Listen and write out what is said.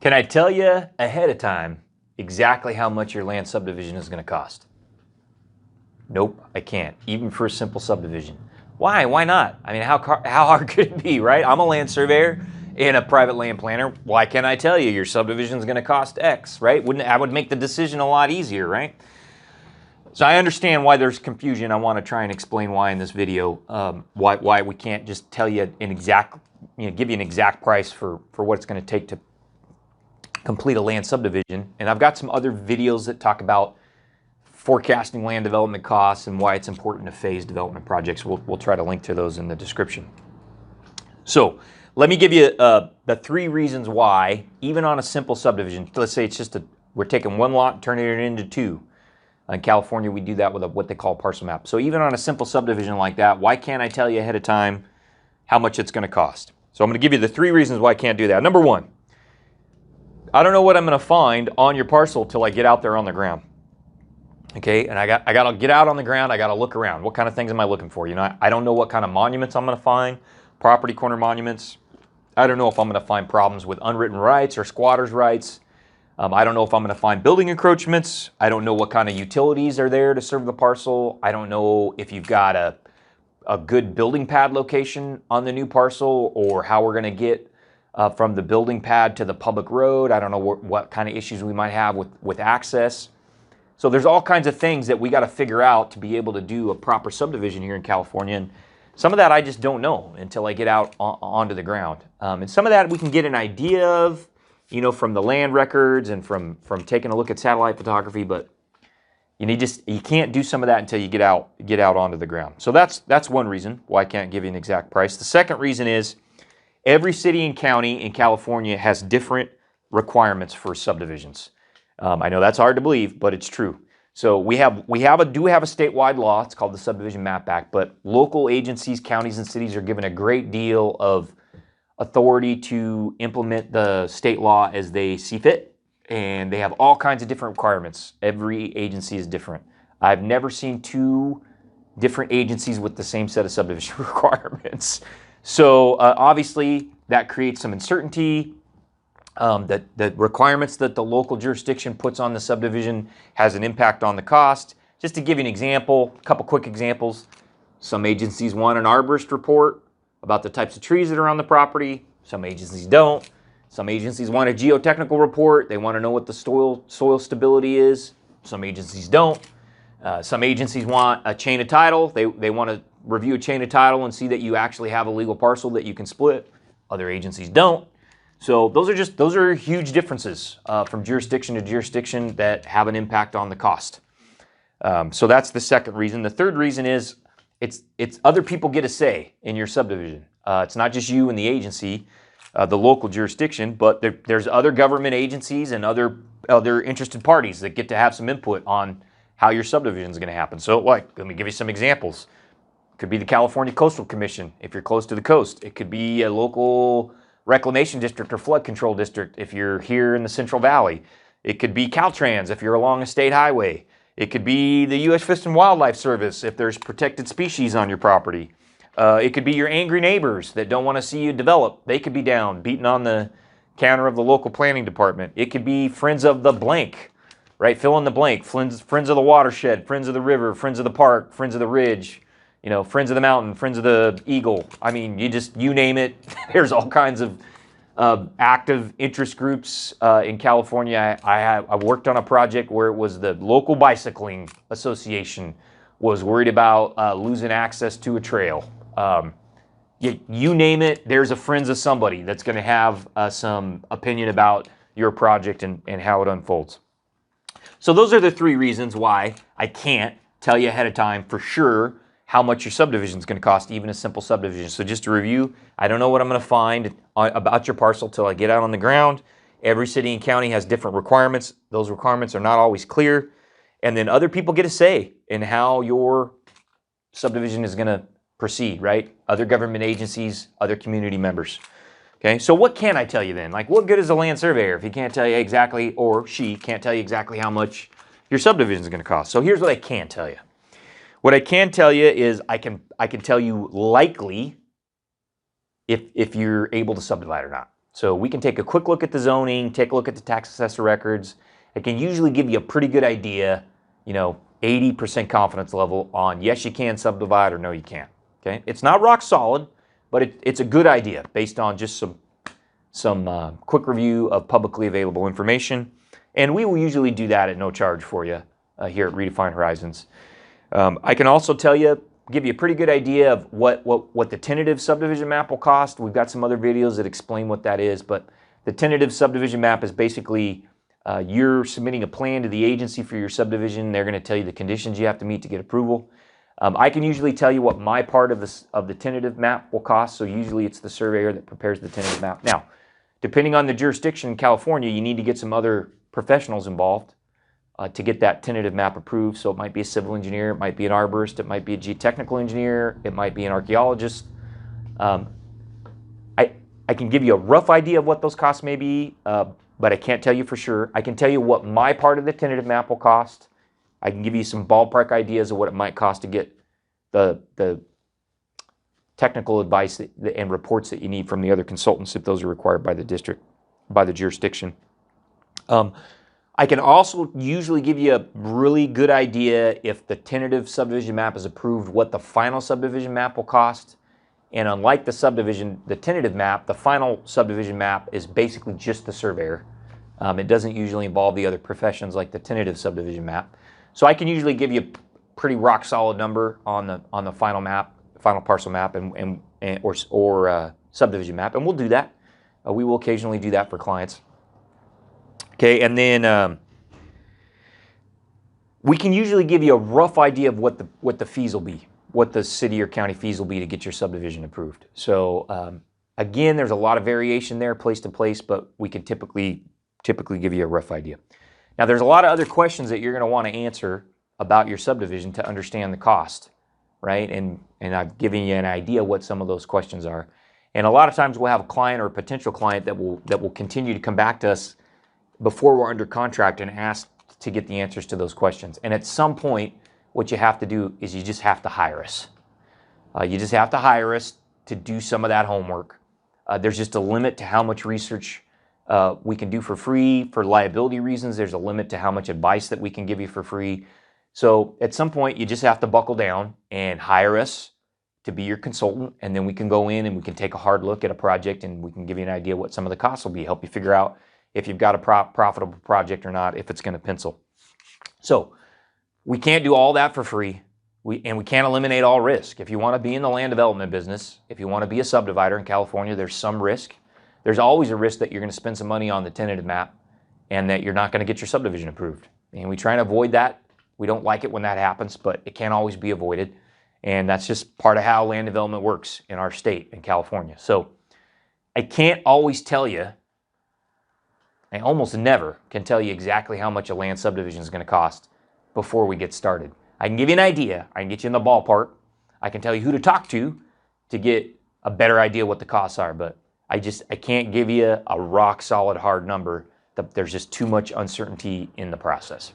Can I tell you ahead of time exactly how much your land subdivision is going to cost? Nope, I can't, even for a simple subdivision. Why? Why not? I mean, how hard could it be, right? I'm a land surveyor and a private land planner. Why can't I tell you your subdivision is going to cost X, right? I would make the decision a lot easier, right? So I understand why there's confusion. I want to try and explain why in this video, why we can't just tell you an exact, give you an exact price for what it's going to take to complete a land subdivision. And I've got some other videos that talk about forecasting land development costs and why it's important to phase development projects. We'll try to link to those in the description. So let me give you the 3 reasons why, even on a simple subdivision, let's say it's just we're taking one lot and turning it into 2. In California, we do that with what they call a parcel map. So even on a simple subdivision like that, why can't I tell you ahead of time how much it's going to cost? So I'm going to give you the 3 reasons why I can't do that. Number 1, I don't know what I'm going to find on your parcel till I get out there on the ground. Okay, and I got to get out on the ground. I got to look around. What kind of things am I looking for? I don't know what kind of monuments I'm going to find, property corner monuments. I don't know if I'm going to find problems with unwritten rights or squatters' rights. I don't know if I'm going to find building encroachments. I don't know what kind of utilities are there to serve the parcel. I don't know if you've got a good building pad location on the new parcel, or how we're going to get from the building pad to the public road. I don't know what kind of issues we might have with access. So there's all kinds of things that we got to figure out to be able to do a proper subdivision here in California. And some of that I just don't know until I get out onto the ground. And some of that we can get an idea of, from the land records and from taking a look at satellite photography, but you can't do some of that until you get out onto the ground. So that's one reason why I can't give you an exact price. The second reason is every city and county in California has different requirements for subdivisions. I know that's hard to believe, but it's true. So we do have a statewide law. It's called the Subdivision Map Act, but local agencies, counties, and cities are given a great deal of authority to implement the state law as they see fit, and they have all kinds of different requirements. Every agency is different. I've never seen 2 different agencies with the same set of subdivision requirements. So obviously that creates some uncertainty. The requirements that the local jurisdiction puts on the subdivision has an impact on the cost. Just to give you an example, a couple quick examples. Some agencies want an arborist report about the types of trees that are on the property. Some agencies don't. Some agencies want a geotechnical report. They want to know what the soil stability is. Some agencies don't. Some agencies want a chain of title. They want to review a chain of title and see that you actually have a legal parcel that you can split. Other agencies don't. So those are huge differences from jurisdiction to jurisdiction that have an impact on the cost. So that's the second reason. The third reason is it's other people get a say in your subdivision. It's not just you and the agency, the local jurisdiction, but there's other government agencies and other interested parties that get to have some input on how your subdivision is going to happen. So let me give you some examples. It could be the California Coastal Commission if you're close to the coast. It could be a local reclamation district or flood control district if you're here in the Central Valley. It could be Caltrans if you're along a state highway. It could be the U.S. Fish and Wildlife Service if there's protected species on your property. It could be your angry neighbors that don't want to see you develop. They could be down, beating on the counter of the local planning department. It could be friends of the blank, right? Fill in the blank. Friends of the watershed, friends of the river, friends of the park, friends of the ridge, friends of the mountain, friends of the eagle. I mean, you name it. There's all kinds of active interest groups in California. I worked on a project where it was the local bicycling association was worried about losing access to a trail. You name it, there's a friends of somebody that's going to have some opinion about your project and how it unfolds. So those are the 3 reasons why I can't tell you ahead of time for sure how much your subdivision is going to cost, even a simple subdivision. So just to review, I don't know what I'm going to find about your parcel till I get out on the ground. Every city and county has different requirements. Those requirements are not always clear. And then other people get a say in how your subdivision is going to proceed, right? Other government agencies, other community members. Okay, so what can I tell you then? Like, what good is a land surveyor if he can't tell you exactly, or she can't tell you exactly how much your subdivision is going to cost? So here's what I can tell you. What I can tell you is I can tell you likely if you're able to subdivide or not. So we can take a quick look at the zoning, take a look at the tax assessor records. It can usually give you a pretty good idea, 80% confidence level on yes, you can subdivide or no, you can't. Okay, it's not rock solid, but it's a good idea based on just some quick review of publicly available information. And we will usually do that at no charge for you here at Redefined Horizons. I can also give you a pretty good idea of what the tentative subdivision map will cost. We've got some other videos that explain what that is, but the tentative subdivision map is basically you're submitting a plan to the agency for your subdivision. They're going to tell you the conditions you have to meet to get approval. I can usually tell you what my part of the tentative map will cost, so usually it's the surveyor that prepares the tentative map. Now, depending on the jurisdiction in California, you need to get some other professionals involved to get that tentative map approved. So it might be a civil engineer, it might be an arborist, it might be a geotechnical engineer, it might be an archaeologist. I can give you a rough idea of what those costs may be, but I can't tell you for sure. I can tell you what my part of the tentative map will cost. I can give you some ballpark ideas of what it might cost to get the technical advice and reports that you need from the other consultants if those are required by the district, by the jurisdiction. I can also usually give you a really good idea if the tentative subdivision map is approved, what the final subdivision map will cost. And unlike the subdivision, the tentative map, the final subdivision map is basically just the surveyor. It doesn't usually involve the other professions like the tentative subdivision map. So I can usually give you a pretty rock solid number on the final map, final parcel map, or subdivision map, and we'll do that. We will occasionally do that for clients. Okay, and then we can usually give you a rough idea of what the fees will be, what the city or county fees will be to get your subdivision approved. So again, there's a lot of variation there, place to place, but we can typically give you a rough idea. Now, there's a lot of other questions that you're going to want to answer about your subdivision to understand the cost, right? And I've given you an idea what some of those questions are. And a lot of times we'll have a client or a potential client that will continue to come back to us before we're under contract and ask to get the answers to those questions. And at some point, what you have to do is you just have to hire us. You just have to hire us to do some of that homework. There's just a limit to how much research we can do for free. For liability reasons, there's a limit to how much advice that we can give you for free. So at some point, you just have to buckle down and hire us to be your consultant, and then we can go in and we can take a hard look at a project and we can give you an idea what some of the costs will be, help you figure out if you've got a profitable project or not, if it's going to pencil. So we can't do all that for free, and we can't eliminate all risk. If you want to be in the land development business, if you want to be a subdivider in California, there's some risk. There's always a risk that you're going to spend some money on the tentative map and that you're not going to get your subdivision approved. And we try and avoid that. We don't like it when that happens, but it can't always be avoided. And that's just part of how land development works in our state, in California. So I can't always tell you, I almost never can tell you exactly how much a land subdivision is going to cost before we get started. I can give you an idea. I can get you in the ballpark. I can tell you who to talk to get a better idea what the costs are, but I can't give you a rock solid hard number. There's just too much uncertainty in the process.